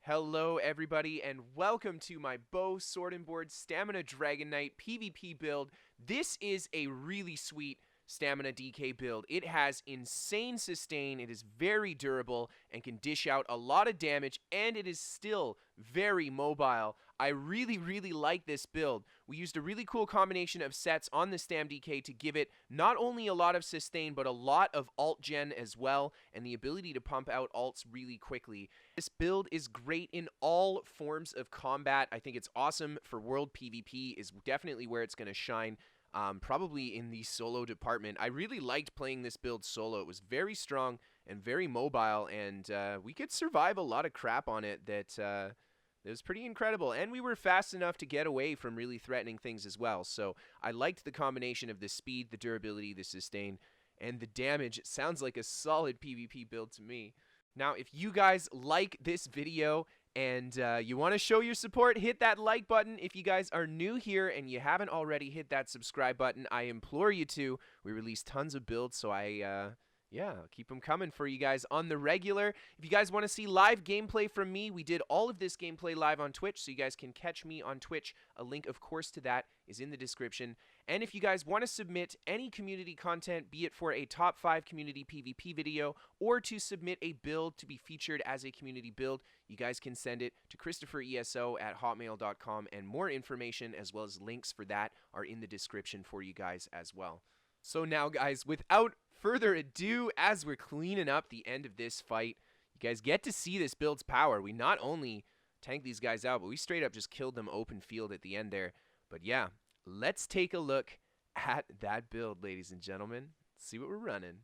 Hello everybody and welcome to my bow, sword and board, stamina Dragonknight PvP build. This is a really sweet stamina DK build. It has insane sustain, it is very durable and can dish out a lot of damage, and it is still very mobile. I really like this build. We used a really cool combination of sets on the Stam DK to give it not only a lot of sustain but a lot of alt gen as well, and the ability to pump out alts really quickly. This build is great in all forms of combat. I think it's awesome for world PvP, is definitely where it's going to shine. Probably in the solo department. I really liked playing this build solo. It was very strong and very mobile, and we could survive a lot of crap on it that it was pretty incredible. And we were fast enough to get away from really threatening things as well. So I liked the combination of the speed, the durability, the sustain, and the damage. It sounds like a solid PvP build to me. Now, if you guys like this video and you want to show your support, hit that like button. If you guys are new here and you haven't already hit that subscribe button, I implore you to. We release tons of builds, so yeah, keep them coming for you guys on the regular. If you guys want to see live gameplay from me, we did all of this gameplay live on Twitch, so you guys can catch me on Twitch. A link, of course, to that is in the description. And if you guys want to submit any community content, be it for a top 5 community PvP video or to submit a build to be featured as a community build, you guys can send it to KristoferESO@hotmail.com, and more information as well as links for that are in the description for you guys as well. So now, guys, without further ado, as we're cleaning up the end of this fight, you guys get to see this build's power. We not only tanked these guys out, but we straight up just killed them open field at the end there. But yeah, let's take a look at that build, ladies and gentlemen. Let's see what we're running.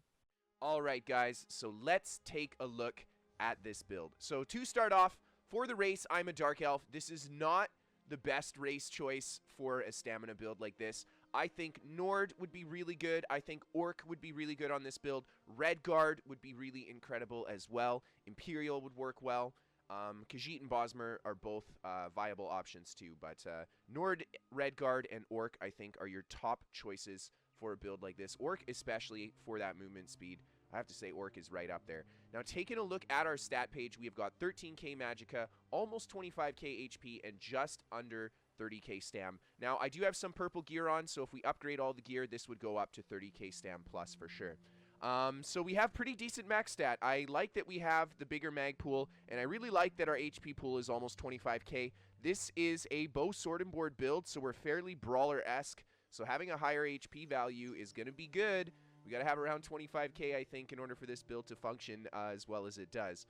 All right, guys, so let's take a look at this build. So to start off, for the race, I'm a Dark Elf. This is not the best race choice for a stamina build like this. I think Nord would be really good. I think Orc would be really good on this build. Redguard would be really incredible as well. Imperial would work well. Khajiit and Bosmer are both viable options too, but Nord, Redguard, and Orc, I think, are your top choices for a build like this. Orc especially for that movement speed. I have to say Orc is right up there. Now, taking a look at our stat page, we have got 13k Magicka, almost 25k HP, and just under 30k Stam. Now, I do have some purple gear on, so if we upgrade all the gear, this would go up to 30k Stam plus for sure. So we have pretty decent max stat. I like that we have the bigger mag pool, and I really like that our HP pool is almost 25k. This is a bow, sword, and board build, so we're fairly brawler-esque, so having a higher HP value is going to be good. We got to have around 25k, I think, in order for this build to function as well as it does.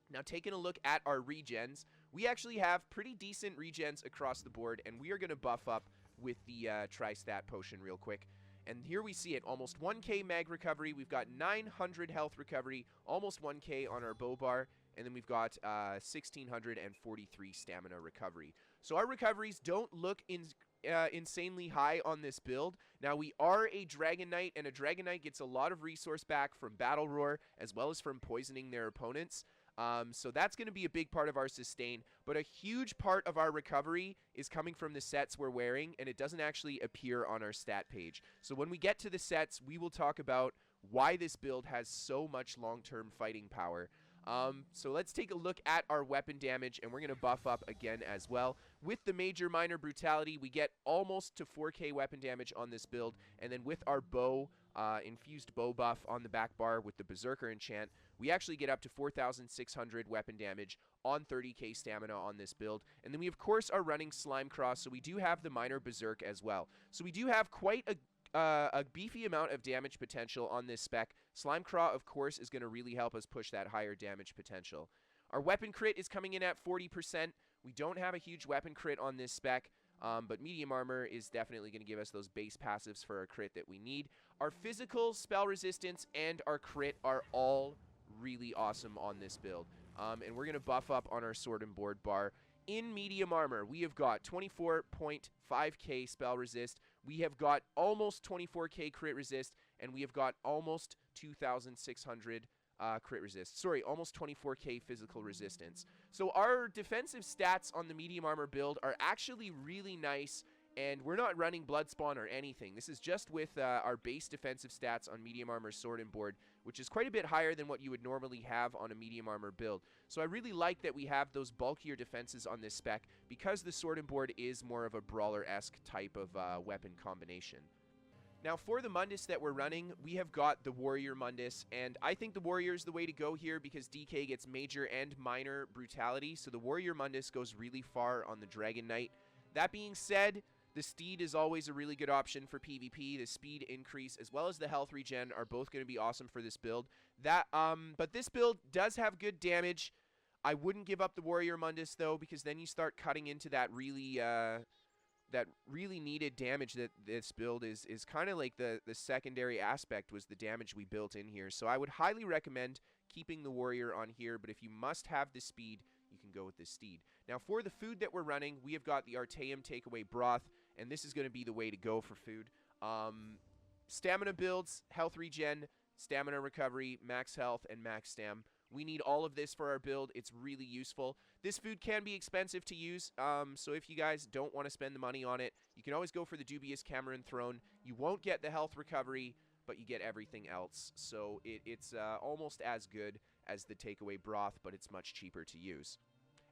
Now, taking a look at our regens, we actually have pretty decent regens across the board, and we are going to buff up with the Tri-Stat Potion real quick. And here we see it, almost 1k mag recovery. We've got 900 health recovery, almost 1k on our bow bar, and then we've got 1643 stamina recovery. So our recoveries don't look insanely high on this build. Now, we are a Dragonknight, and a Dragonknight gets a lot of resource back from Battle Roar as well as from poisoning their opponents. So that's going to be a big part of our sustain, but a huge part of our recovery is coming from the sets we're wearing, and it doesn't actually appear on our stat page. So when we get to the sets, we will talk about why this build has so much long-term fighting power. So let's take a look at our weapon damage, and we're going to buff up again as well. With the Major Minor Brutality, we get almost to 4k weapon damage on this build, and then with our bow, infused bow buff on the back bar with the Berserker enchant, we actually get up to 4,600 weapon damage on 30k stamina on this build. And then we, of course, are running Slime Cross, so we do have the Minor Berserk as well. So we do have quite a beefy amount of damage potential on this spec. Slime Craw, of course, is going to really help us push that higher damage potential. Our weapon crit is coming in at 40%. We don't have a huge weapon crit on this spec, but medium armor is definitely going to give us those base passives for our crit that we need. Our physical, spell resistance, and our crit are all really awesome on this build. And we're going to buff up on our sword and board bar. In medium armor, we have got 24.5k spell resist, we have got almost 24k crit resist, and we have got almost 2,600 crit resist. Sorry, almost 24k physical resistance. So our defensive stats on the medium armor build are actually really nice, And we're not running Blood Spawn or anything. This is just with our base defensive stats on medium armor sword and board, which is quite a bit higher than what you would normally have on a medium armor build. So I really like that we have those bulkier defenses on this spec because the sword and board is more of a brawler-esque type of weapon combination. Now for the Mundus that we're running, we have got the Warrior Mundus, and I think the Warrior is the way to go here because DK gets major and minor brutality, so the Warrior Mundus goes really far on the Dragonknight. That being said, the Steed is always a really good option for PvP. The speed increase as well as the health regen are both going to be awesome for this build. But this build does have good damage. I wouldn't give up the Warrior Mundus though, because then you start cutting into that really needed damage that this build is kind of like the secondary aspect was the damage we built in here. So I would highly recommend keeping the Warrior on here, but if you must have the speed, you can go with the Steed. Now for the food that we're running, we have got the Artaeum Takeaway Broth, and this is going to be the way to go for food. Stamina builds, health regen, stamina recovery, max health, and max stam. We need all of this for our build. It's really useful. This food can be expensive to use, so if you guys don't want to spend the money on it, you can always go for the Dubious Cameron Throne. You won't get the health recovery, but you get everything else. So it's almost as good as the Takeaway Broth, but it's much cheaper to use.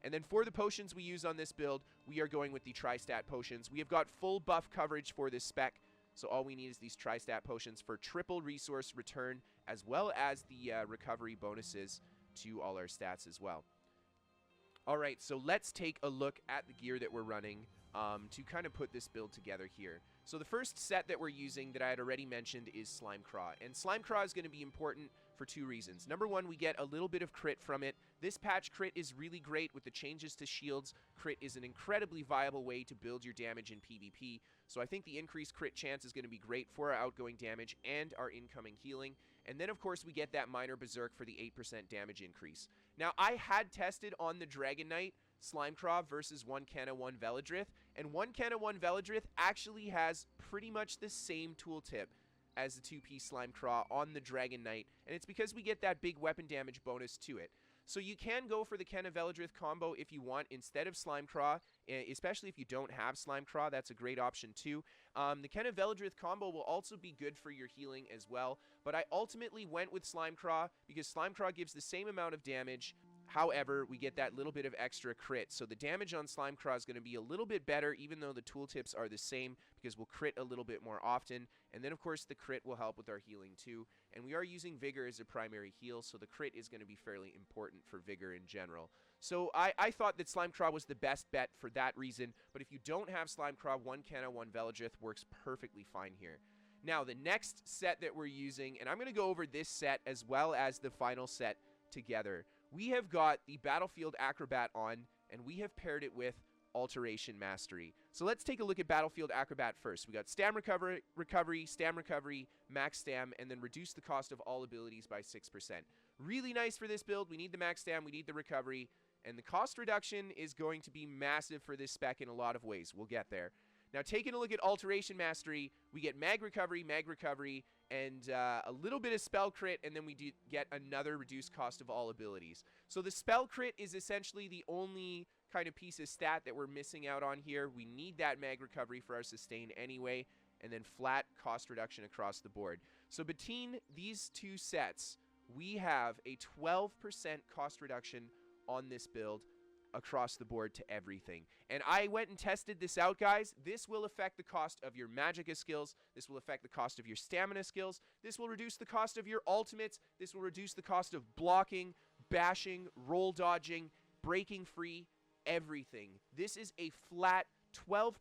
And then for the potions we use on this build, we are going with the Tri-Stat potions. We have got full buff coverage for this spec, so all we need is these Tri-Stat potions for triple resource return, as well as the recovery bonuses to all our stats as well. Alright, so let's take a look at the gear that we're running to kind of put this build together here. So the first set that we're using that I had already mentioned is Slime Craw, and Slime Craw is going to be important for two reasons. Number one, we get a little bit of crit from it. This patch crit is really great with the changes to shields. Crit is an incredibly viable way to build your damage in PvP, so I think the increased crit chance is going to be great for our outgoing damage and our incoming healing. And then of course we get that minor berserk for the 8% damage increase. Now I had tested on the Dragonknight Slime Craw versus 1 Canna 1 Veladrith, and 1 Canna 1 Veladrith actually has pretty much the same tooltip as the 2-piece Slime Craw on the Dragonknight, and it's because we get that big weapon damage bonus to it. So you can go for the Canna Veladrith combo if you want instead of Slime Craw, especially if you don't have Slime Craw. That's a great option too. The Canna Veladrith combo will also be good for your healing as well, but I ultimately went with Slime Craw because Slime Craw gives the same amount of damage. However, we get that little bit of extra crit, so the damage on Slime Craw is going to be a little bit better, even though the tooltips are the same, because we'll crit a little bit more often, and then of course the crit will help with our healing too, and we are using Vigor as a primary heal, so the crit is going to be fairly important for Vigor in general. So I thought that Slime Craw was the best bet for that reason, but if you don't have Slime Craw, 1 Canna 1 Veladrith works perfectly fine here. Now, the next set that we're using, and I'm going to go over this set as well as the final set together. We have got the Battlefield Acrobat on, and we have paired it with Alteration Mastery. So let's take a look at Battlefield Acrobat first. We got Stam Recovery, Stam Recovery, Max Stam, and then reduce the cost of all abilities by 6%. Really nice for this build. We need the Max Stam, we need the Recovery, and the cost reduction is going to be massive for this spec in a lot of ways. We'll get there. Now, taking a look at Alteration Mastery, we get Mag Recovery, and a little bit of Spell Crit, and then we do get another reduced cost of all abilities. So the Spell Crit is essentially the only kind of piece of stat that we're missing out on here. We need that Mag Recovery for our Sustain anyway, and then flat cost reduction across the board. So between these two sets, we have a 12% cost reduction on this build across the board to everything. And I went and tested this out, guys. This will affect the cost of your Magicka skills. This will affect the cost of your Stamina skills. This will reduce the cost of your ultimates. This will reduce the cost of blocking, bashing, roll dodging, breaking free, everything. This is a flat 12%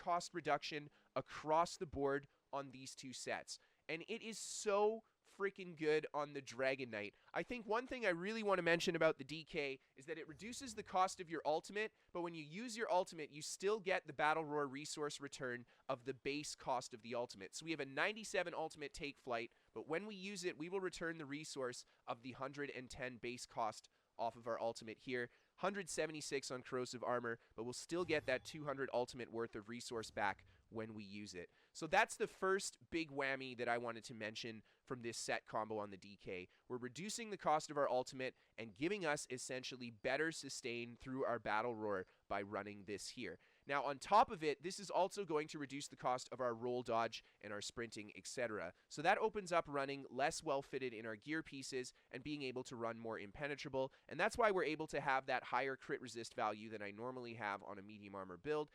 cost reduction across the board on these two sets. And it is so freaking good on the Dragonknight. I think one thing I really want to mention about the DK is that it reduces the cost of your ultimate, but when you use your ultimate, you still get the Battle Roar resource return of the base cost of the ultimate. So we have a 97 ultimate take flight, but when we use it, we will return the resource of the 110 base cost off of our ultimate here. 176 on corrosive armor, but we'll still get that 200 ultimate worth of resource back when we use it. So that's the first big whammy that I wanted to mention from this set combo on the DK. We're reducing the cost of our ultimate and giving us essentially better sustain through our Battle Roar by running this here. Now, on top of it, this is also going to reduce the cost of our roll dodge and our sprinting, etc. So that opens up running less well-fitted in our gear pieces and being able to run more impenetrable, and that's why we're able to have that higher crit resist value than I normally have on a medium armor build.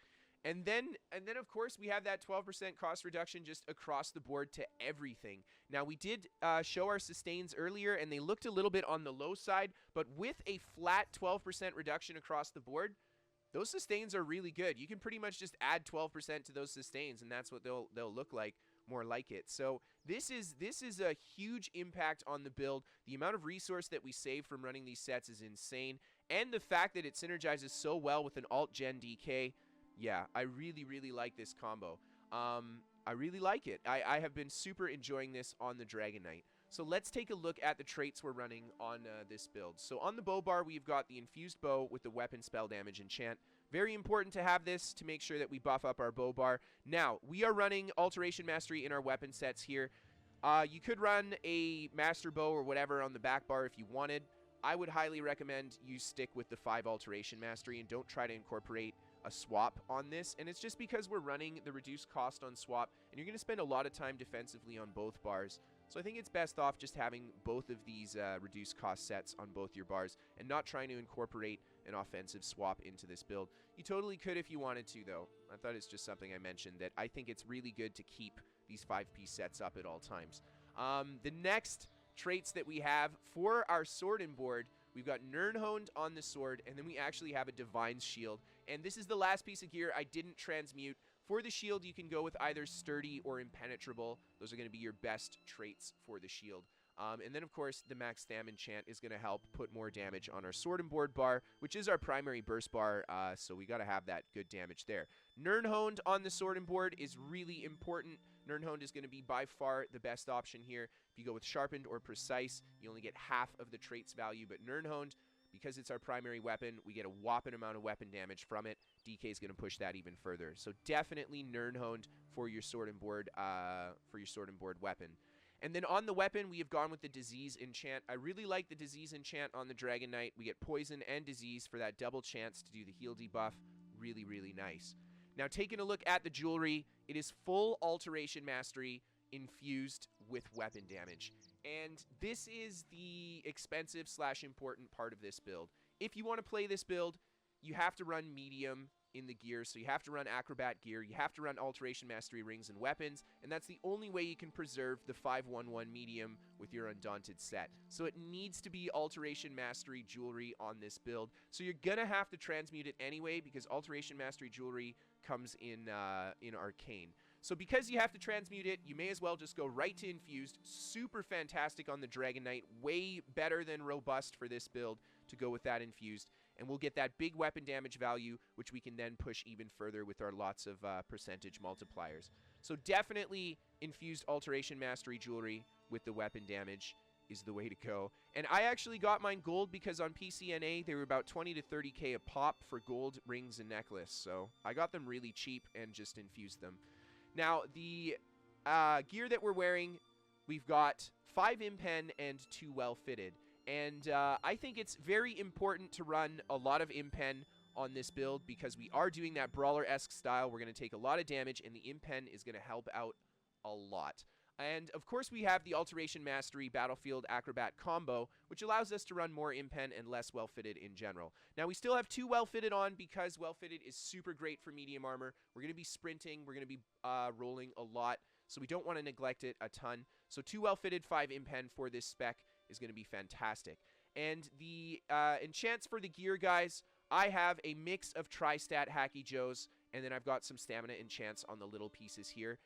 And then of course, we have that 12% cost reduction just across the board to everything. Now, we did show our sustains earlier, and they looked a little bit on the low side, but with a flat 12% reduction across the board, those sustains are really good. You can pretty much just add 12% to those sustains, and that's what they'll look like, more like it. So this is a huge impact on the build. The amount of resource that we save from running these sets is insane, and the fact that it synergizes so well with an alt gen DK. Yeah, I really like this combo. I really like it. I have been super enjoying this on the Dragonknight. So let's take a look at the traits we're running on this build. So on the bow bar, we've got the infused bow with the weapon spell damage enchant. Very important to have this to make sure that we buff up our bow bar. Now, we are running Alteration Mastery in our weapon sets here. You could run a Master Bow or whatever on the back bar if you wanted. I would highly recommend you stick with the 5 Alteration Mastery and don't try to incorporate a swap on this, and it's just because we're running the reduced cost on swap, and you're going to spend a lot of time defensively on both bars. So I think it's best off just having both of these reduced cost sets on both your bars and not trying to incorporate an offensive swap into this build. You totally could if you wanted to, though. I thought it's just something I mentioned that I think it's really good to keep these 5-piece sets up at all times. The next traits that we have for our sword and board, we've got Nirnhoned on the sword, and then we actually have a Divine's Shield. And this is the last piece of gear I didn't transmute. For the shield, you can go with either Sturdy or Impenetrable. Those are going to be your best traits for the shield. And then, of course, the Max Stam enchant is going to help put more damage on our sword and board bar, which is our primary burst bar, so we got to have that good damage there. Nirnhoned on the sword and board is really important. Nirnhoned is going to be by far the best option here. If you go with Sharpened or Precise, you only get half of the traits value, but Nirnhoned, because it's our primary weapon, we get a whopping amount of weapon damage from it. DK is going to push that even further. So definitely Nirnhoned for your sword and board weapon. And then on the weapon, we have gone with the Disease enchant. I really like the Disease enchant on the Dragonknight. We get Poison and Disease for that double chance to do the heal debuff. Really nice. Now, taking a look at the jewelry, it is full Alteration Mastery infused with weapon damage. And this is the expensive / important part of this build. If you want to play this build, you have to run medium in the gear, so you have to run Acrobat gear, you have to run Alteration Mastery rings and weapons, and that's the only way you can preserve the 5/1/1 medium with your Undaunted set. So it needs to be Alteration Mastery jewelry on this build. So you're gonna have to transmute it anyway, because Alteration Mastery jewelry comes in Arcane. So because you have to transmute it, you may as well just go right to Infused. Super fantastic on the Dragonknight. Way better than Robust for this build to go with that Infused. And we'll get that big weapon damage value, which we can then push even further with our lots of percentage multipliers. So definitely Infused Alteration Mastery jewelry with the weapon damage is the way to go. And I actually got mine gold because on PCNA they were about 20 to 30k a pop for gold rings and necklace. So I got them really cheap and just infused them. Now, the gear that we're wearing, we've got 5 impen and 2 well-fitted. And I think it's very important to run a lot of impen on this build because we are doing that brawler-esque style. We're going to take a lot of damage, and the impen is going to help out a lot. And, of course, we have the Alteration Mastery Battlefield Acrobat combo, which allows us to run more impen and less well-fitted in general. Now, we still have 2 well-fitted on because well-fitted is super great for medium armor. We're going to be sprinting. We're going to be rolling a lot, so we don't want to neglect it a ton. So 2 well-fitted, 5 impen for this spec is going to be fantastic. And the enchants for the gear, guys, I have a mix of tri-stat Hacky Joes, and then I've got some stamina enchants on the little pieces here.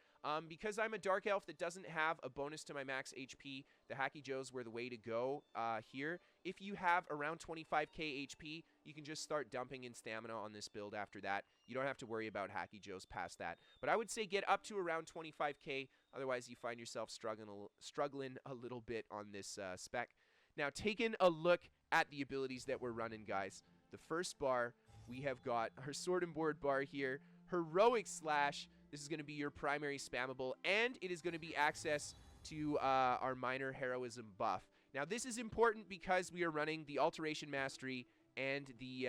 Because I'm a Dark Elf that doesn't have a bonus to my max HP, the Hacky Joes were the way to go here. If you have around 25k HP, you can just start dumping in stamina on this build after that. You don't have to worry about Hacky Joes past that. But I would say get up to around 25k, otherwise you find yourself struggling a little bit on this spec. Now, taking a look at the abilities that we're running, guys. The first bar, we have got our Sword and Board bar here. Heroic Slash. This is going to be your primary spammable, and it is going to be access to our minor heroism buff. Now, this is important because we are running the Alteration Mastery and the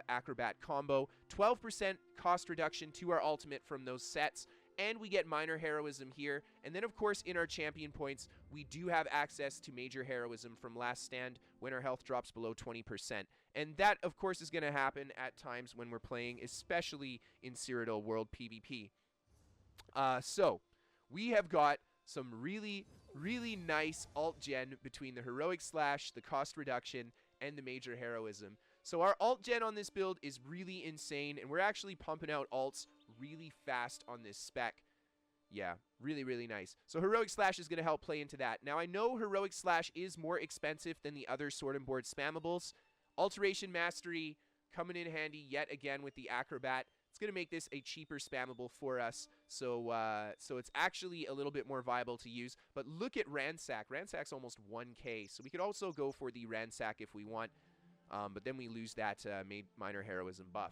Acrobat combo. 12% cost reduction to our ultimate from those sets. And we get minor heroism here. And then, of course, in our champion points, we do have access to major heroism from last stand when our health drops below 20%. And that, of course, is going to happen at times when we're playing, especially in Cyrodiil World PvP. So, we have got some really, really nice alt gen between the Heroic Slash, the cost reduction, and the major heroism. So our alt gen on this build is really insane, and we're actually pumping out alts really fast on this spec. Yeah, really, really nice. So Heroic Slash is going to help play into that. Now, I know Heroic Slash is more expensive than the other Sword and Board spammables. Alteration Mastery coming in handy yet again with the Acrobat. It's going to make this a cheaper spammable for us, so it's actually a little bit more viable to use. But look at Ransack. Ransack's almost 1k, so we could also go for the Ransack if we want, but then we lose that minor heroism buff.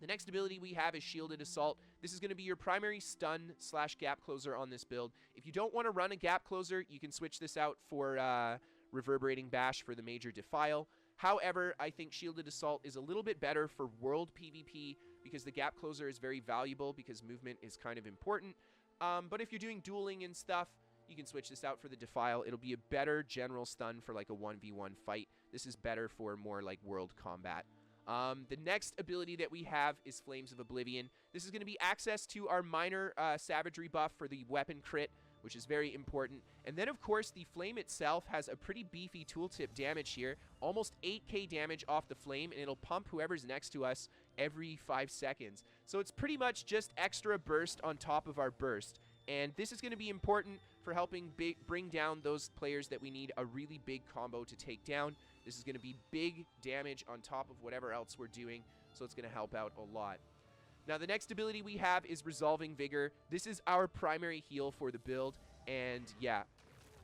The next ability we have is Shielded Assault. This is going to be your primary stun / gap closer on this build. If you don't want to run a gap closer, you can switch this out for Reverberating Bash for the major Defile. However, I think Shielded Assault is a little bit better for world PvP because the gap closer is very valuable because movement is kind of important. But if you're doing dueling and stuff, you can switch this out for the Defile. It'll be a better general stun for like a 1v1 fight. This is better for more like world combat. The next ability that we have is Flames of Oblivion. This is going to be access to our minor savagery buff for the weapon crit, which is very important. And then, of course, the flame itself has a pretty beefy tooltip damage here. Almost 8k damage off the flame, and it'll pump whoever's next to us every 5 seconds. So it's pretty much just extra burst on top of our burst. And this is going to be important for helping bring down those players that we need a really big combo to take down. This is going to be big damage on top of whatever else we're doing, so it's going to help out a lot. Now, the next ability we have is Resolving Vigor. This is our primary heal for the build, and yeah,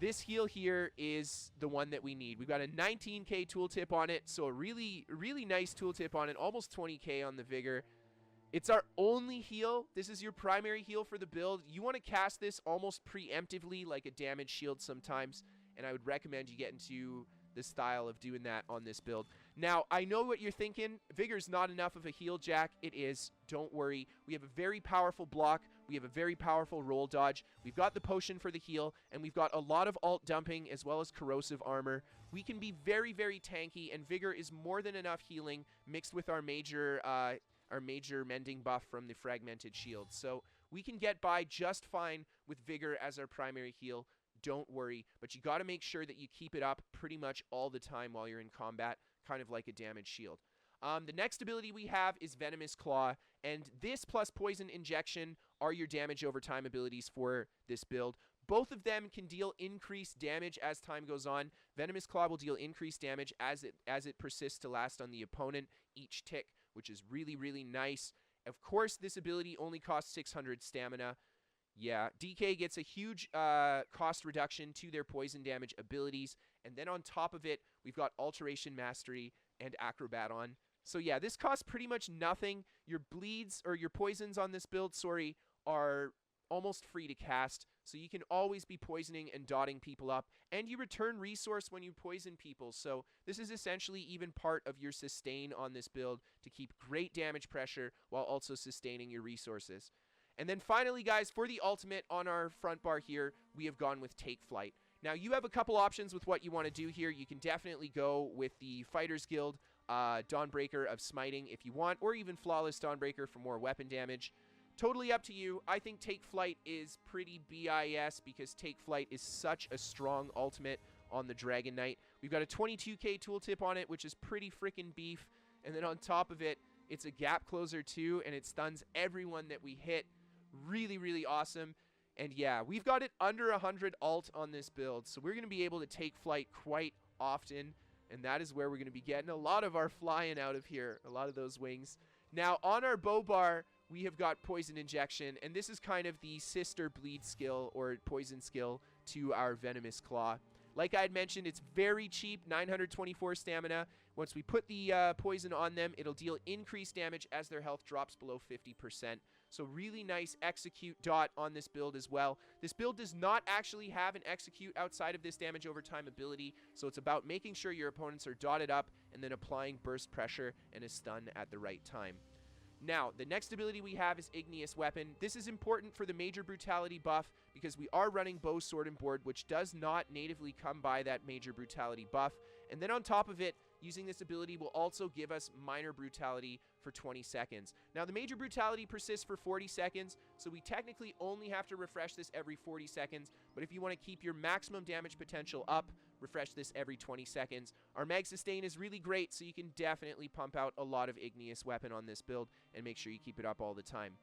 this heal here is the one that we need. We've got a 19k tooltip on it, so a really, really nice tooltip on it, almost 20k on the Vigor. It's our only heal. This is your primary heal for the build. You want to cast this almost preemptively like a damage shield sometimes, and I would recommend you get into the style of doing that on this build. Now, I know what you're thinking. Vigor's not enough of a heal, Jack. It is. Don't worry. We have a very powerful block. We have a very powerful roll dodge. We've got the potion for the heal, and we've got a lot of alt dumping as well as corrosive armor. We can be very, very tanky, and Vigor is more than enough healing mixed with our major mending buff from the fragmented shield. So we can get by just fine with Vigor as our primary heal. Don't worry, but you got to make sure that you keep it up pretty much all the time while you're in combat, kind of like a damage shield. The next ability we have is Venomous Claw, and this plus Poison Injection are your damage over time abilities for this build. Both of them can deal increased damage as time goes on. Venomous Claw will deal increased damage as it persists to last on the opponent each tick, which is really, really nice. Of course, this ability only costs 600 stamina. Yeah, DK gets a huge cost reduction to their poison damage abilities, and then on top of it, we've got Alteration Mastery and Acrobat on. So yeah, this costs pretty much nothing. Your bleeds, or your poisons on this build, sorry, are almost free to cast, so you can always be poisoning and dotting people up, and you return resource when you poison people, so this is essentially even part of your sustain on this build to keep great damage pressure while also sustaining your resources. And then finally, guys, for the ultimate on our front bar here, we have gone with Take Flight. Now, you have a couple options with what you want to do here. You can definitely go with the Fighters Guild Dawnbreaker of Smiting if you want, or even Flawless Dawnbreaker for more weapon damage. Totally up to you. I think Take Flight is pretty BIS because Take Flight is such a strong ultimate on the Dragonknight. We've got a 22k tooltip on it, which is pretty freaking beef. And then on top of it, it's a gap closer too, and it stuns everyone that we hit. Really, really awesome. And yeah, we've got it under 100 alt on this build, so we're going to be able to take flight quite often, and that is where we're going to be getting a lot of our flying out of here, a lot of those wings. Now, on our bow bar, we have got Poison Injection, and this is kind of the sister bleed skill or poison skill to our Venomous Claw. Like I had mentioned, it's very cheap, 924 stamina. Once we put the poison on them, it'll deal increased damage as their health drops below 50%. So really nice execute dot on this build as well. This build does not actually have an execute outside of this damage over time ability, so it's about making sure your opponents are dotted up and then applying burst pressure and a stun at the right time. Now, the next ability we have is Igneous Weapon. This is important for the Major Brutality buff because we are running Bow, Sword, and Board, which does not natively come by that Major Brutality buff. And then on top of it, using this ability will also give us Minor Brutality for 20 seconds. Now, the Major Brutality persists for 40 seconds, so we technically only have to refresh this every 40 seconds. But if you want to keep your maximum damage potential up, refresh this every 20 seconds. Our Mag Sustain is really great, so you can definitely pump out a lot of Igneous Weapon on this build and make sure you keep it up all the time.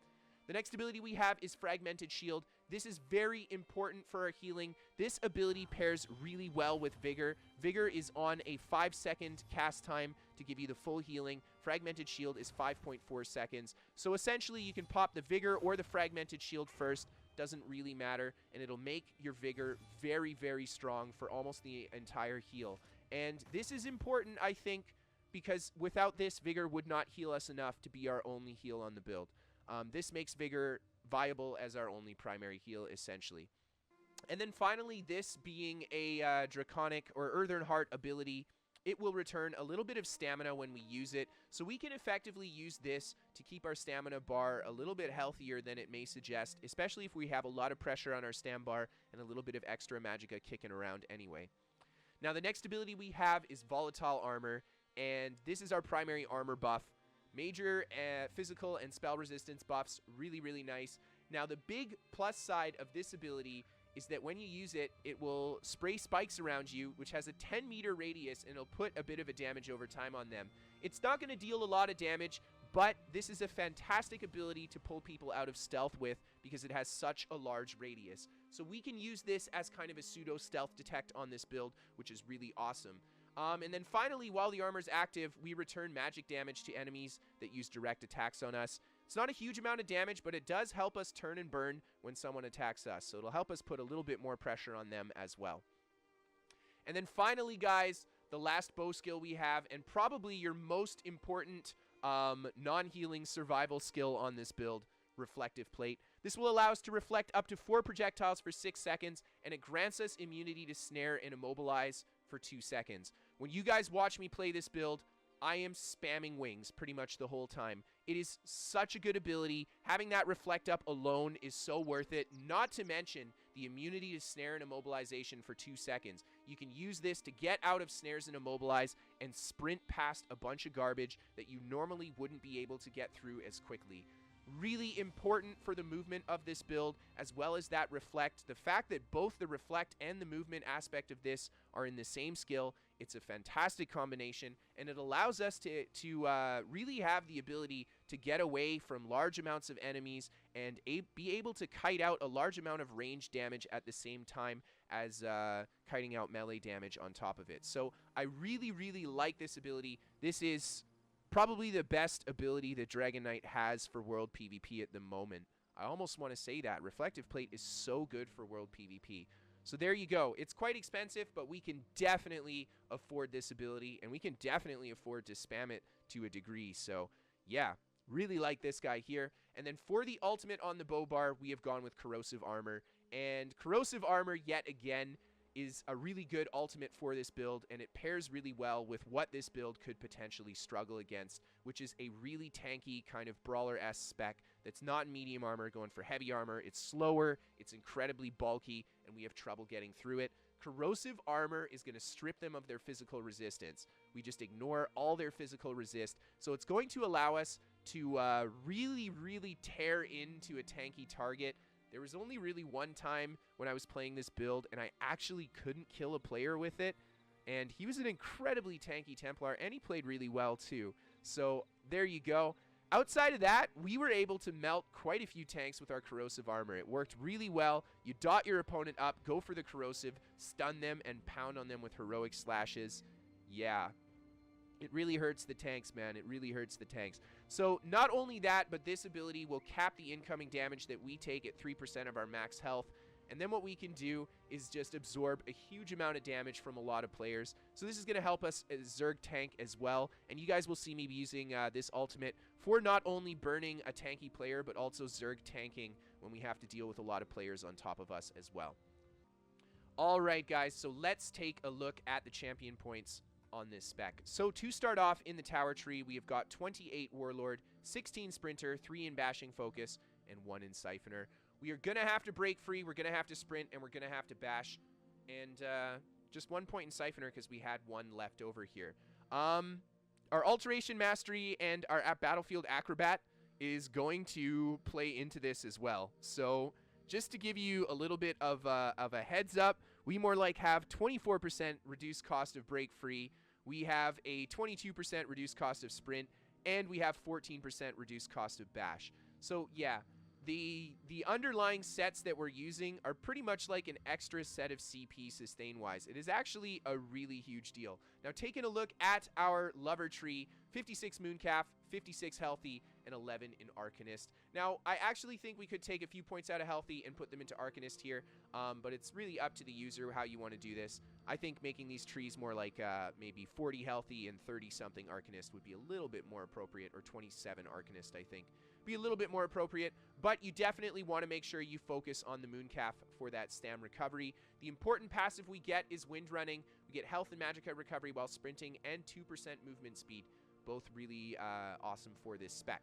The next ability we have is Fragmented Shield. This is very important for our healing. This ability pairs really well with Vigor. Vigor is on a 5-second cast time to give you the full healing. Fragmented Shield is 5.4 seconds. So essentially, you can pop the Vigor or the Fragmented Shield first. Doesn't really matter, and it'll make your Vigor very, very strong for almost the entire heal. And this is important, I think, because without this, Vigor would not heal us enough to be our only heal on the build. This makes Vigor viable as our only primary heal, essentially. And then finally, this being a Draconic or Earthen Heart ability, it will return a little bit of stamina when we use it, so we can effectively use this to keep our stamina bar a little bit healthier than it may suggest, especially if we have a lot of pressure on our stam bar and a little bit of extra magicka kicking around anyway. Now, the next ability we have is Volatile Armor, and this is our primary armor buff. Major physical and spell resistance buffs, really, really nice. Now, the big plus side of this ability is that when you use it, it will spray spikes around you, which has a 10-meter radius, and it'll put a bit of a damage over time on them. It's not going to deal a lot of damage, but this is a fantastic ability to pull people out of stealth with because it has such a large radius. So we can use this as kind of a pseudo-stealth detect on this build, which is really awesome. And then finally, while the armor's active, we return magic damage to enemies that use direct attacks on us. It's not a huge amount of damage, but it does help us turn and burn when someone attacks us. So it'll help us put a little bit more pressure on them as well. And then finally, guys, the last bow skill we have, and probably your most important non-healing survival skill on this build, Reflective Plate. This will allow us to reflect up to 4 projectiles for 6 seconds, and it grants us immunity to snare and immobilize for 2 seconds. When you guys watch me play this build, I am spamming wings pretty much the whole time. It is such a good ability. Having that reflect up alone is so worth it, not to mention the immunity to snare and immobilization for 2 seconds. You can use this to get out of snares and immobilize and sprint past a bunch of garbage that you normally wouldn't be able to get through as quickly. Really important for the movement of this build, as well as that reflect. The fact that both the reflect and the movement aspect of this are in the same skill, it's a fantastic combination, and it allows us to really have the ability to get away from large amounts of enemies and be able to kite out a large amount of range damage at the same time as kiting out melee damage on top of it. So I really, really like this ability. This is probably the best ability that Dragonknight has for World PvP at the moment. I almost want to say that. Reflective Plate is so good for World PvP. So there you go. It's quite expensive, but we can definitely afford this ability, and we can definitely afford to spam it to a degree. So yeah, really like this guy here. And then for the ultimate on the bow bar, we have gone with Corrosive Armor. And Corrosive Armor, yet again, is a really good ultimate for this build, and it pairs really well with what this build could potentially struggle against, which is a really tanky kind of brawler-esque spec that's not medium armor going for heavy armor. It's slower, it's incredibly bulky, and we have trouble getting through it. Corrosive Armor is going to strip them of their physical resistance. We just ignore all their physical resist, so it's going to allow us to really, really tear into a tanky target. There was only really one time when I was playing this build, and I actually couldn't kill a player with it, and he was an incredibly tanky Templar, and he played really well too. So there you go. Outside of that, we were able to melt quite a few tanks with our Corrosive Armor. It worked really well. You dot your opponent up, go for the Corrosive, stun them, and pound on them with heroic slashes. Yeah. It really hurts the tanks, man. It really hurts the tanks. So not only that, but this ability will cap the incoming damage that we take at 3% of our max health. And then what we can do is just absorb a huge amount of damage from a lot of players. So this is going to help us as Zerg tank as well. And you guys will see me using this ultimate for not only burning a tanky player, but also Zerg tanking when we have to deal with a lot of players on top of us as well. All right, guys. So let's take a look at the champion points on this spec. So to start off in the tower tree, we have got 28 Warlord, 16 Sprinter, 3 in Bashing Focus, and 1 in Siphoner. We are going to have to break free, we're going to have to sprint, and we're going to have to bash. And just 1 point in Siphoner because we had 1 left over here. Our Alteration Mastery and our Battlefield Acrobat is going to play into this as well. So just to give you a little bit of a heads up, we more like have 24% reduced cost of break free, we have a 22% reduced cost of sprint, and we have 14% reduced cost of bash. So yeah, the underlying sets that we're using are pretty much like an extra set of CP sustain-wise. It is actually a really huge deal. Now taking a look at our lover tree, 56 Mooncalf, 56 Healthy, and 11 in Arcanist. Now, I actually think we could take a few points out of Healthy and put them into Arcanist here, but it's really up to the user how you want to do this. I think making these trees more like maybe 40 Healthy and 30-something Arcanist would be a little bit more appropriate, or 27 Arcanist, I think. Be a little bit more appropriate, but you definitely want to make sure you focus on the Mooncalf for that stam recovery. The important passive we get is Wind Running. We get health and Magicka recovery while sprinting, and 2% movement speed. Both really awesome for this spec.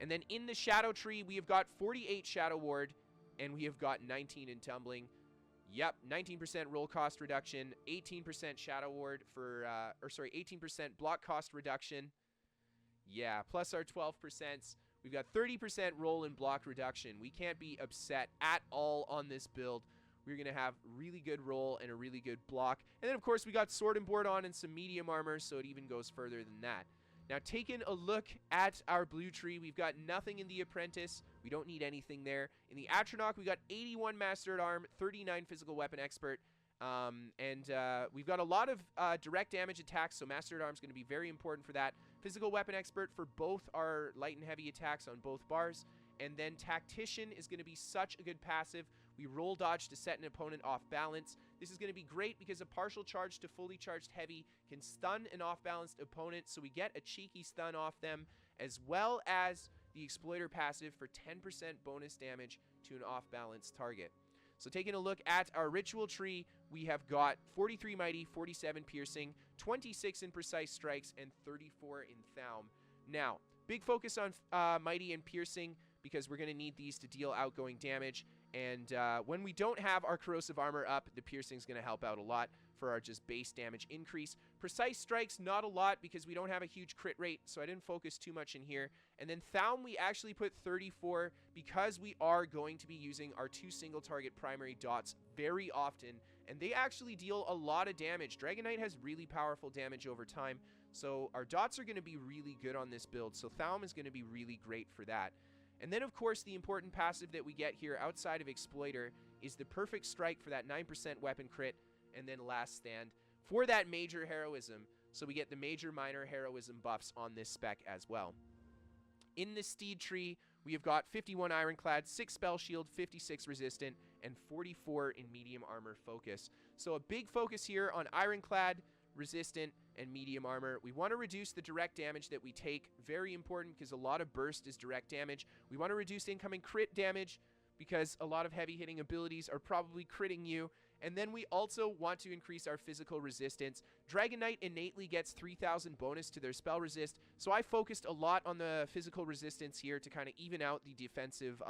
And then in the Shadow Tree, we have got 48 Shadow Ward, and we have got 19 in Tumbling. Yep, 19% roll cost reduction, 18% Shadow Ward for, 18% block cost reduction. Yeah, plus our 12%. We've got 30% roll and block reduction. We can't be upset at all on this build. We're going to have really good roll and a really good block. And then, of course, we got Sword and Board on and some medium armor, so it even goes further than that. Now, taking a look at our blue tree, we've got nothing in the Apprentice. We don't need anything there. In the Atronach, we got 81 Master at Arm, 39 Physical Weapon Expert. We've got a lot of direct damage attacks, so Master at Arm is going to be very important for that. Physical Weapon Expert for both our light and heavy attacks on both bars. And then Tactician is going to be such a good passive. We roll dodge to set an opponent off balance. This is going to be great because a partial charge to fully charged heavy can stun an off-balanced opponent, so we get a cheeky stun off them, as well as the Exploiter passive for 10% bonus damage to an off-balanced target. So taking a look at our Ritual Tree, we have got 43 Mighty, 47 Piercing, 26 in Precise Strikes, and 34 in Thaum. Now, big focus on Mighty and Piercing, because we're going to need these to deal outgoing damage. And when we don't have our Corrosive Armor up, the Piercing is going to help out a lot for our just base damage increase. Precise Strikes, not a lot, because we don't have a huge crit rate, so I didn't focus too much in here. And then Thaum, we actually put 34 because we are going to be using our 2 single-target primary dots very often, and they actually deal a lot of damage. Dragonknight has really powerful damage over time, so our dots are going to be really good on this build, so Thaum is going to be really great for that. And then, of course, the important passive that we get here outside of Exploiter is the Perfect Strike for that 9% weapon crit, and then Last Stand for that Major Heroism. So we get the Major, Minor Heroism buffs on this spec as well. In the Steed Tree, we have got 51 Ironclad, 6 Spell Shield, 56 Resistant, and 44 in Medium Armor Focus. So a big focus here on Ironclad, Resistant, and Medium Armor. We want to reduce the direct damage that we take. Very important, because a lot of burst is direct damage. We want to reduce incoming crit damage, because a lot of heavy hitting abilities are probably critting you. And then we also want to increase our physical resistance. Dragonknight innately gets 3,000 bonus to their spell resist, so I focused a lot on the physical resistance here to kind of even out the defensive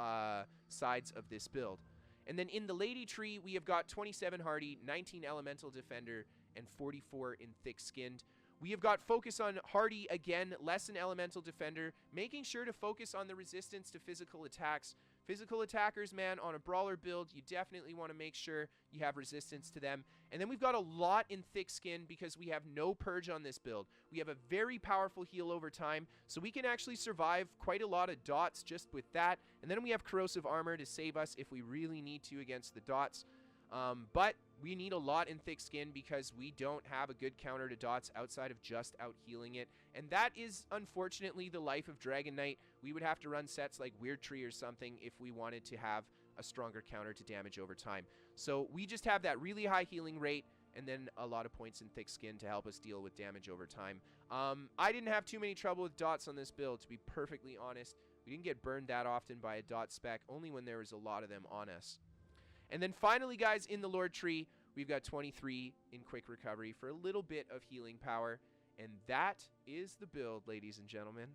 sides of this build. And then in the Lady Tree, we have got 27 Hardy, 19 Elemental Defender, and 44 in Thick Skinned. We have got focus on Hardy again, less in Elemental Defender, making sure to focus on the resistance to physical attacks. Physical attackers, man, on a brawler build, you definitely want to make sure you have resistance to them. And then we've got a lot in Thick Skin because we have no purge on this build. We have a very powerful heal over time, so we can actually survive quite a lot of dots just with that. And then we have Corrosive Armor to save us if we really need to against the dots. But we need a lot in Thick Skin because we don't have a good counter to dots outside of just out healing it. And that is, unfortunately, the life of Dragonknight. We would have to run sets like Weird Tree or something if we wanted to have a stronger counter to damage over time. So we just have that really high healing rate and then a lot of points in Thick Skin to help us deal with damage over time. I didn't have too many trouble with dots on this build, to be perfectly honest. We didn't get burned that often by a dot spec, only when there was a lot of them on us. And then finally, guys, in the Lord Tree, We've got 23 in quick recovery for a little bit of healing power. And that is the build, ladies and gentlemen.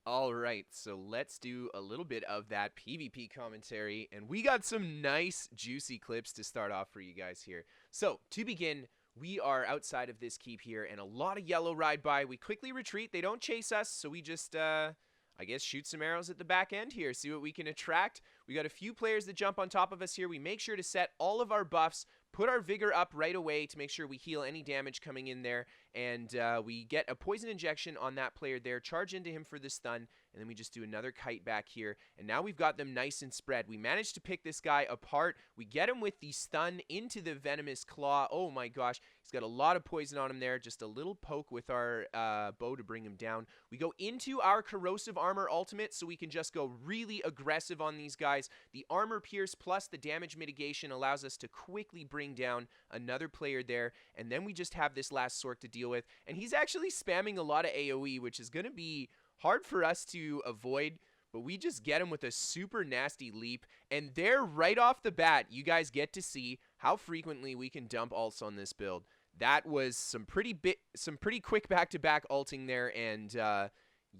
All right, so let's do a little bit of that PvP commentary, and we got some nice juicy clips to start off for you guys here. So to begin, we are outside of this keep here, and a lot of yellow ride by. We quickly retreat. They don't chase us, so we just I guess shoot some arrows at the back end here, see what we can attract. We got a few players that jump on top of us here. We make sure to set all of our buffs, put our vigor up right away to make sure we heal any damage coming in there, and we get a poison injection on that player there, charge into him for the stun, and then we just do another kite back here, and now we've got them nice and spread. We managed to pick this guy apart. We get him with the stun into the venomous claw. Oh my gosh, he's got a lot of poison on him there, just a little poke with our bow to bring him down. We go into our corrosive armor ultimate so we can just go really aggressive on these guys. The armor pierce plus the damage mitigation allows us to quickly bring down another player there, and then we just have this last Sork to deal with, and he's actually spamming a lot of AoE, which is going to be hard for us to avoid, but we just get him with a super nasty leap, and there right off the bat you guys get to see how frequently we can dump ults on this build. That was some pretty quick back-to-back ulting there, and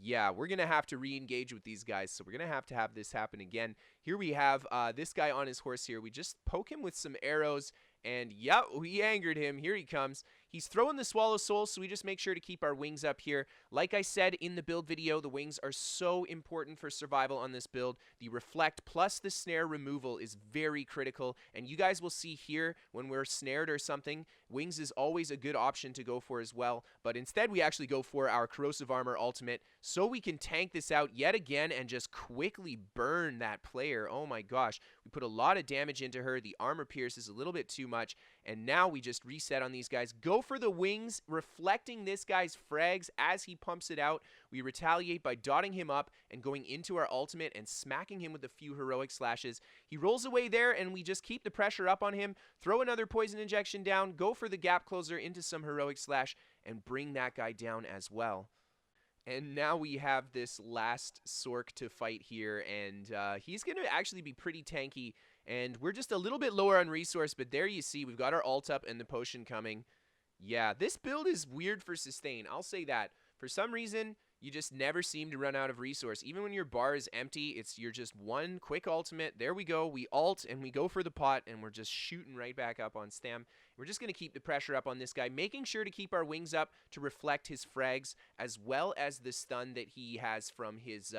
yeah, we're going to have to re-engage with these guys, so we're going to have this happen again. Here we have this guy on his horse here. We just poke him with some arrows, and yep, we angered him. Here he comes. He's throwing the Swallow Soul, so we just make sure to keep our wings up here. Like I said in the build video, the wings are so important for survival on this build. The reflect plus the snare removal is very critical, and you guys will see here when we're snared or something, wings is always a good option to go for as well, but instead we actually go for our corrosive armor ultimate so we can tank this out yet again and just quickly burn that player. Oh my gosh, we put a lot of damage into her. The armor pierce is a little bit too much, and now we just reset on these guys. Go for the wings, reflecting this guy's frags as he pumps it out. We retaliate by dotting him up and going into our ultimate and smacking him with a few heroic slashes. He rolls away there, and we just keep the pressure up on him, throw another poison injection down, go for the gap closer into some heroic slash, and bring that guy down as well. And now we have this last Sork to fight here, and he's going to actually be pretty tanky, and we're just a little bit lower on resource, but there you see, we've got our ult up and the potion coming. Yeah, this build is weird for sustain, I'll say that. For some reason, you just never seem to run out of resource. Even when your bar is empty, you're just one quick ultimate. There we go, we ult, and we go for the pot, and we're just shooting right back up on stam. We're just going to keep the pressure up on this guy, making sure to keep our wings up to reflect his frags, as well as the stun that he has from his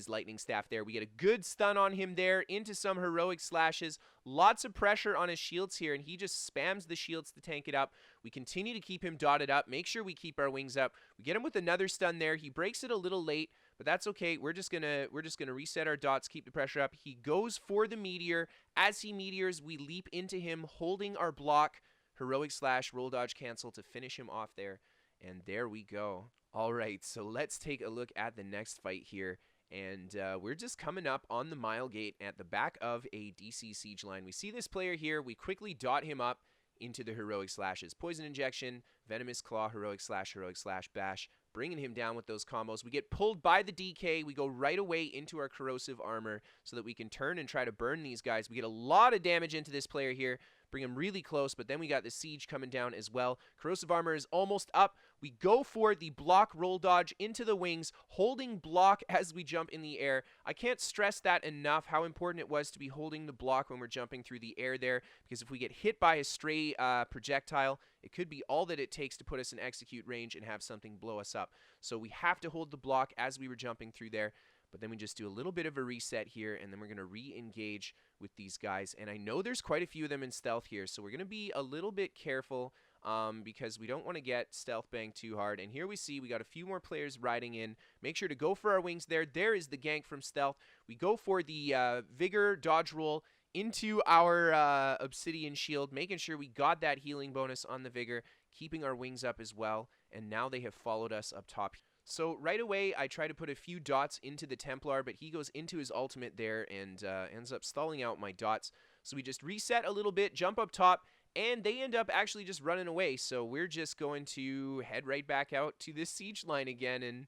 lightning staff there. We get a good stun on him there, into some heroic slashes, lots of pressure on his shields here, and he just spams the shields to tank it up. We continue to keep him dotted up, make sure we keep our wings up. We get him with another stun there. He breaks it a little late, but that's okay. We're just gonna reset our dots, keep the pressure up. He goes for the meteor. As he meteors, we leap into him, holding our block, heroic slash, roll dodge cancel to finish him off there. And there we go. All right, so let's take a look at the next fight here. And we're just coming up on the mile gate at the back of a DC siege line. We see this player here. We quickly dot him up into the heroic slashes. Poison injection, venomous claw, heroic slash, bash, bringing him down with those combos. We get pulled by the DK. We go right away into our corrosive armor so that we can turn and try to burn these guys. We get a lot of damage into this player here, bring him really close, but then we got the siege coming down as well. Corrosive armor is almost up. We go for the block roll dodge into the wings, holding block as we jump in the air. I can't stress that enough, how important it was to be holding the block when we're jumping through the air there, because if we get hit by a stray projectile, it could be all that it takes to put us in execute range and have something blow us up. So we have to hold the block as we were jumping through there. But then we just do a little bit of a reset here, and then we're going to re-engage with these guys. And I know there's quite a few of them in stealth here, so we're going to be a little bit careful because we don't want to get stealth banged too hard. And here we see we got a few more players riding in. Make sure to go for our wings there. There is the gank from stealth. We go for the vigor dodge roll into our obsidian shield, making sure we got that healing bonus on the vigor, keeping our wings up as well. And now they have followed us up top. So right away, I try to put a few dots into the Templar, but he goes into his ultimate there and ends up stalling out my dots. So we just reset a little bit, jump up top, and they end up actually just running away. So we're just going to head right back out to this siege line again and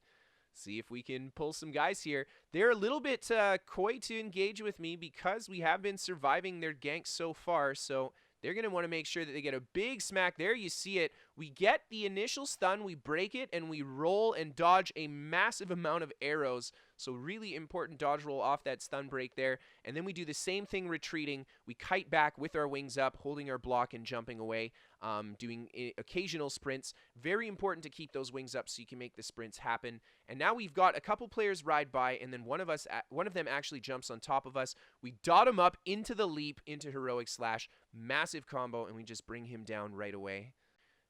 see if we can pull some guys here. They're a little bit coy to engage with me because we have been surviving their ganks so far, so they're going to want to make sure that they get a big smack. There you see it. We get the initial stun, we break it, and we roll and dodge a massive amount of arrows. So really important dodge roll off that stun break there. And then we do the same thing retreating. We kite back with our wings up, holding our block and jumping away, doing occasional sprints. Very important to keep those wings up so you can make the sprints happen. And now we've got a couple players ride by, and then one of them actually jumps on top of us. We dot him up into the leap, into Heroic Slash. Massive combo, and we just bring him down right away.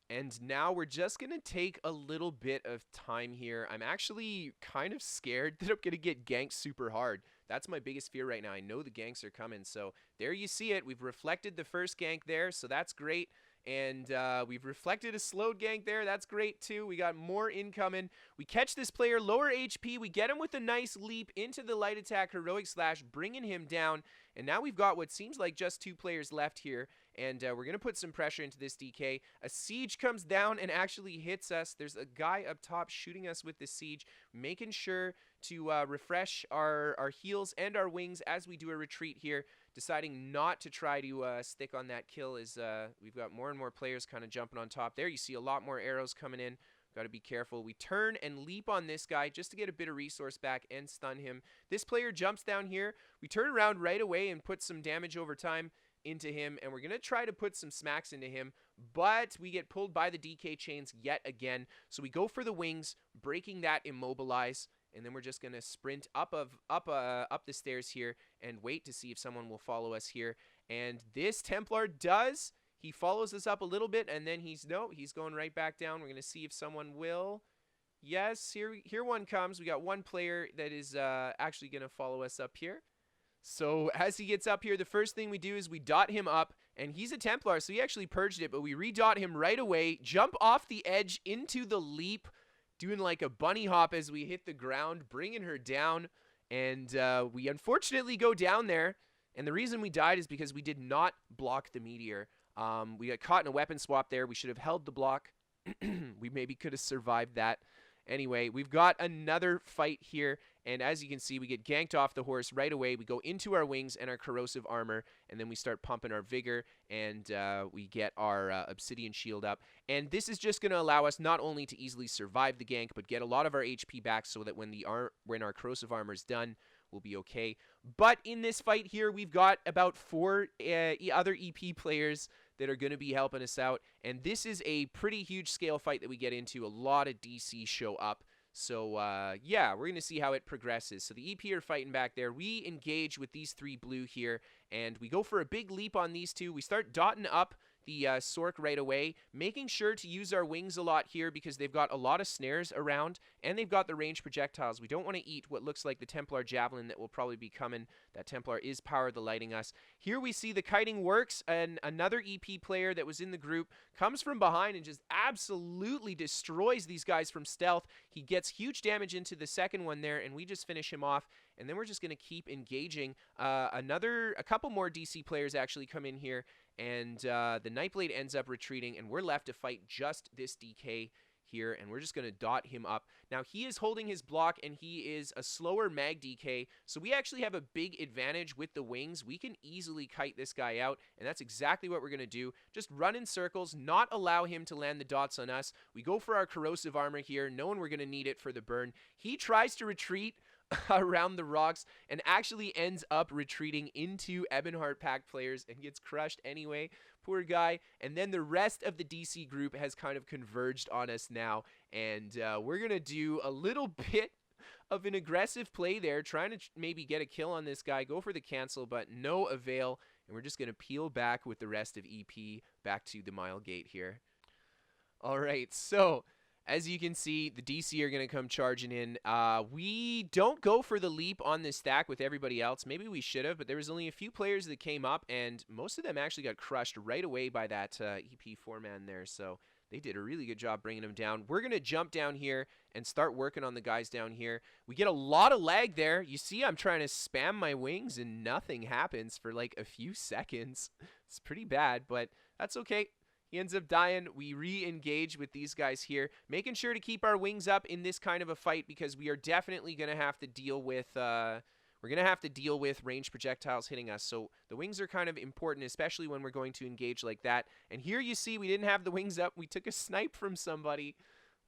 And now we're just going to take a little bit of time here. I'm actually kind of scared that I'm going to get ganked super hard. That's my biggest fear right now. I know the ganks are coming. So there you see it. We've reflected the first gank there, so that's great. And we've reflected a slowed gank there. That's great too. We got more incoming. We catch this player, lower HP. We get him with a nice leap into the light attack Heroic Slash, bringing him down. And now we've got what seems like just 2 players left here. And we're going to put some pressure into this DK. A siege comes down and actually hits us. There's a guy up top shooting us with the siege, making sure to refresh our heals and our wings as we do a retreat here. Deciding not to try to stick on that kill is we've got more and more players kind of jumping on top. There you see a lot more arrows coming in. Got to be careful. We turn and leap on this guy just to get a bit of resource back and stun him. This player jumps down here. We turn around right away and put some damage over time into him, and we're going to try to put some smacks into him, but we get pulled by the DK chains yet again. So we go for the wings, breaking that immobilize, and then we're just going to sprint up the stairs here and wait to see if someone will follow us here. And this Templar does. He follows us up a little bit, and then he's going right back down. We're going to see if someone will. Yes, here one comes. We got one player that is actually going to follow us up here. So as he gets up here, the first thing we do is we dot him up, and he's a Templar, so he actually purged it, but we redot him right away, jump off the edge into the leap, doing like a bunny hop as we hit the ground, bringing her down, and we unfortunately go down there, and the reason we died is because we did not block the meteor. We got caught in a weapon swap there. We should have held the block. We maybe could have survived that. Anyway, we've got another fight here, and as you can see, we get ganked off the horse right away. We go into our wings and our corrosive armor, and then we start pumping our vigor, and we get our obsidian shield up. And this is just going to allow us not only to easily survive the gank, but get a lot of our HP back so that when our corrosive armor is done, we'll be okay. But in this fight here, we've got about 4 other EP players that are going to be helping us out. And this is a pretty huge scale fight that we get into. A lot of DC show up. So, yeah, we're going to see how it progresses. So the EP are fighting back there. We engage with these 3 blue here, and we go for a big leap on these 2. We start dotting up the Sork right away, making sure to use our wings a lot here because they've got a lot of snares around, and they've got the ranged projectiles. We don't want to eat what looks like the Templar Javelin that will probably be coming. That Templar is power the lighting us. Here we see the kiting works, and another EP player that was in the group comes from behind and just absolutely destroys these guys from stealth. He gets huge damage into the second one there, and we just finish him off. And then we're just going to keep engaging. A couple more DC players actually come in here, and the Nightblade ends up retreating, and we're left to fight just this DK here, and we're just going to dot him up. Now, he is holding his block, and he is a slower mag DK, so we actually have a big advantage with the wings. We can easily kite this guy out, and that's exactly what we're going to do. Just run in circles, not allow him to land the dots on us. We go for our corrosive armor here, knowing we're going to need it for the burn. He tries to retreat around the rocks and actually ends up retreating into Ebonheart pack players and gets crushed anyway. Poor guy. And then the rest of the DC group has kind of converged on us now, and we're gonna do a little bit of an aggressive play there, trying to maybe get a kill on this guy, go for the cancel, but no avail, and we're just gonna peel back with the rest of EP back to the mile gate here. Alright, so as you can see, the DC are going to come charging in. We don't go for the leap on this stack with everybody else. Maybe we should have, but there was only a few players that came up, and most of them actually got crushed right away by that EP 4-man there. So they did a really good job bringing them down. We're going to jump down here and start working on the guys down here. We get a lot of lag there. You see I'm trying to spam my wings, and nothing happens for like a few seconds. It's pretty bad, but that's okay. He ends up dying. We re-engage with these guys here, making sure to keep our wings up in this kind of a fight because we are definitely going to have to deal with we're going to have to deal with ranged projectiles hitting us. So the wings are kind of important, especially when we're going to engage like that. And here you see we didn't have the wings up. We took a snipe from somebody.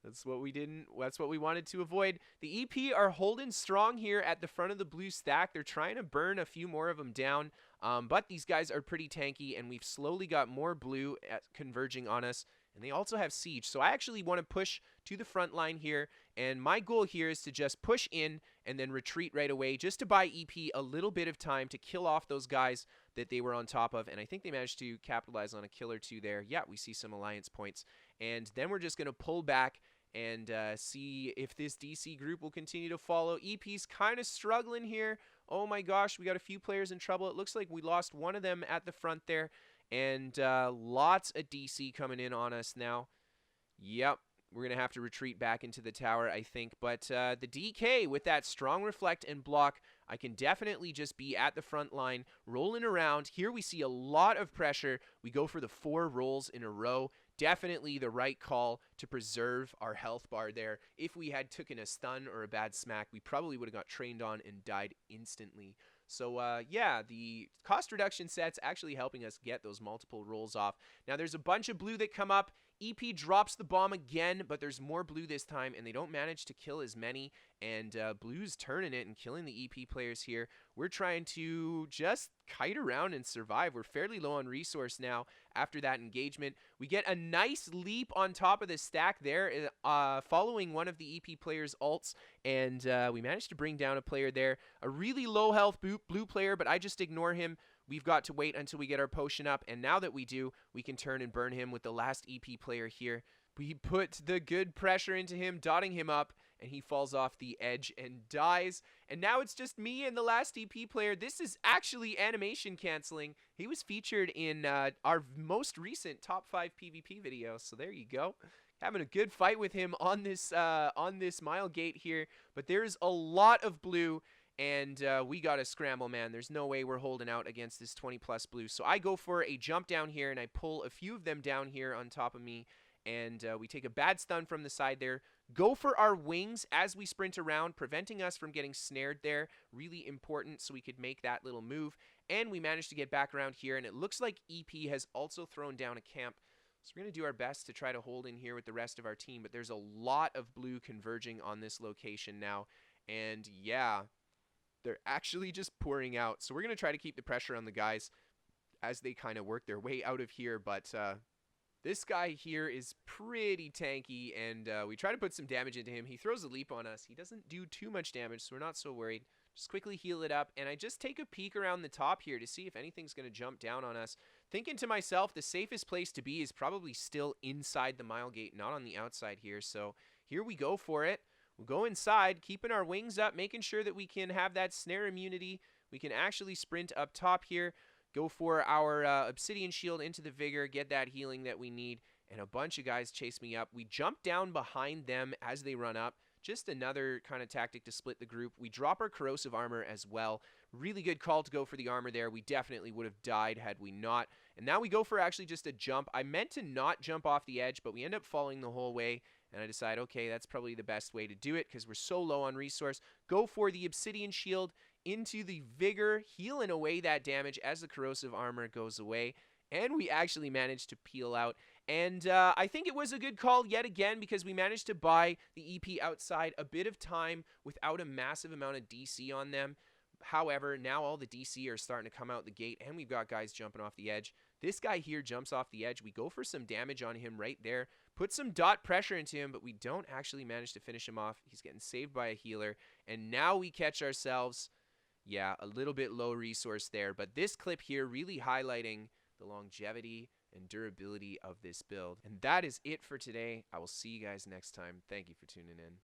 That's what we wanted to avoid. The EP are holding strong here at the front of the blue stack. They're trying to burn a few more of them down. But these guys are pretty tanky, and we've slowly got more blue converging on us. And they also have siege. So I actually want to push to the front line here. And my goal here is to just push in and then retreat right away, just to buy EP a little bit of time to kill off those guys that they were on top of. And I think they managed to capitalize on a kill or two there. Yeah, we see some alliance points. And then we're just going to pull back and see if this DC group will continue to follow. EP's kind of struggling here. Oh my gosh, we got a few players in trouble. It looks like we lost one of them at the front there. And lots of DC coming in on us now. Yep, we're going to have to retreat back into the tower, I think. But the DK, with that strong reflect and block, I can definitely just be at the front line, rolling around. Here we see a lot of pressure. We go for the 4 rolls in a row. Definitely the right call to preserve our health bar there. If we had taken a stun or a bad smack, we probably would have got trained on and died instantly. So, yeah, the cost reduction set's actually helping us get those multiple rolls off. Now, there's a bunch of blue that come up. EP drops the bomb again, but there's more blue this time, and they don't manage to kill as many. And blue's turning it and killing the EP players here. We're trying to just kite around and survive. We're fairly low on resource now after that engagement. We get a nice leap on top of the stack there, following one of the EP players' ults, and we managed to bring down a player there. A really low health blue player, but I just ignore him. We've got to wait until we get our potion up, and now that we do, we can turn and burn him with the last EP player here. We put the good pressure into him, dotting him up, and he falls off the edge and dies. And now it's just me and the last EP player. This is actually animation canceling. He was featured in our most recent top 5 PvP video, so there you go. Having a good fight with him on this mile gate here, but there's a lot of blue. And we got to scramble, man. There's no way we're holding out against this 20-plus blue. So I go for a jump down here, and I pull a few of them down here on top of me. And we take a bad stun from the side there. Go for our wings as we sprint around, preventing us from getting snared there. Really important so we could make that little move. And we managed to get back around here, and it looks like EP has also thrown down a camp. So we're going to do our best to try to hold in here with the rest of our team. But there's a lot of blue converging on this location now. And yeah, they're actually just pouring out. So we're going to try to keep the pressure on the guys as they kind of work their way out of here. But this guy here is pretty tanky, and we try to put some damage into him. He throws a leap on us. He doesn't do too much damage, so we're not so worried. Just quickly heal it up, and I just take a peek around the top here to see if anything's going to jump down on us. Thinking to myself, the safest place to be is probably still inside the mile gate, not on the outside here. So here we go for it. We'll go inside, keeping our wings up, making sure that we can have that snare immunity. We can actually sprint up top here, go for our obsidian shield into the vigor, get that healing that we need, and a bunch of guys chase me up. We jump down behind them as they run up. Just another kind of tactic to split the group. We drop our corrosive armor as well. Really good call to go for the armor there. We definitely would have died had we not. And now we go for actually just a jump. I meant to not jump off the edge, but we end up falling the whole way. And I decide, okay, that's probably the best way to do it because we're so low on resource. Go for the obsidian shield into the vigor, healing away that damage as the corrosive armor goes away. And we actually managed to peel out. And I think it was a good call yet again because we managed to buy the EP outside a bit of time without a massive amount of DC on them. However, now all the DC are starting to come out the gate, and we've got guys jumping off the edge. This guy here jumps off the edge. We go for some damage on him right there. Put some dot pressure into him, but we don't actually manage to finish him off. He's getting saved by a healer. And now we catch ourselves, yeah, a little bit low resource there. But this clip here really highlighting the longevity and durability of this build. And that is it for today. I will see you guys next time. Thank you for tuning in.